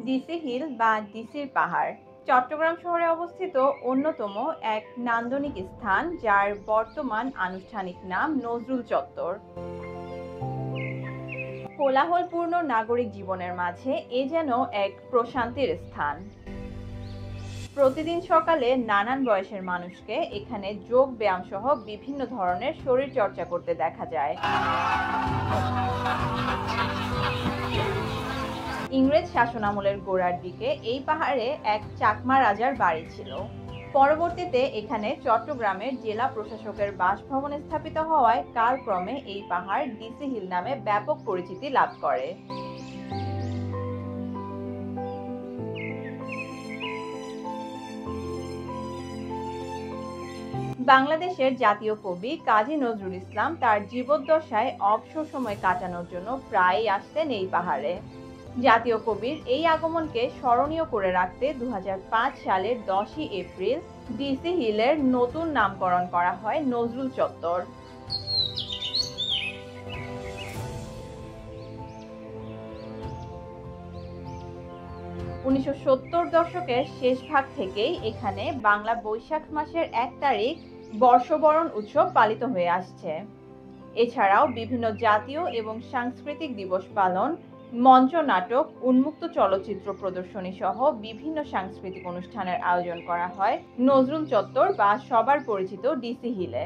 DC hill বা ডিসির পাহাড় চট্টগ্রাম শহরে অবস্থিত অন্যতম এক নান্দনিক স্থান, যার বর্তমান আনুষ্ঠানিক নাম নজরুল চত্বর। কোলাহলপূর্ণ নাগরিক জীবনের মাঝে এ যেন এক প্রশান্তির স্থান। প্রতিদিন সকালে নানান বয়সের মানুষকে এখানে যোগ ব্যায়াম সহ বিভিন্ন ধরনের শরীর চর্চা করতে দেখা যায়। ইংরেজ শাসনামলের গোড়ার দিকে এই পাহাড়ে এক চাকমা রাজার বাড়ি ছিল। পরবর্তীতে এখানে চট্টগ্রামের জেলা প্রশাসকের বাসভবন স্থাপিত হওয়ায় কালক্রমে এই পাহাড় ডিসি হিল নামে ব্যাপক পরিচিতি লাভ করে। বাংলাদেশের জাতীয় কবি কাজী নজরুল ইসলাম তার জীবদ্দশায় অবসর সময় কাটানোর জন্য প্রায়ই আসতেন এই পাহাড়ে। জাতীয় কবির এই আগমনকে স্মরণীয় করে রাখতে 2005 সালের 10ই এপ্রিল ডিসি হিলের নতুন নামকরণ করা হয় নজরুল চত্বর। 1970 দশকের শেষ ভাগ থেকেই এখানে বাংলা বৈশাখ মাসের 1 তারিখ বর্ষবরণ উৎসব পালিত হয়ে আসছে। এছাড়াও বিভিন্ন জাতীয় এবং সাংস্কৃতিক দিবস পালন, মঞ্চ নাটক, উন্মুক্ত চলচ্চিত্র প্রদর্শনী সহ বিভিন্ন সাংস্কৃতিক অনুষ্ঠানের আয়োজন করা হয় নজরুল চত্বর বা সবার পরিচিত ডিসি হিলে।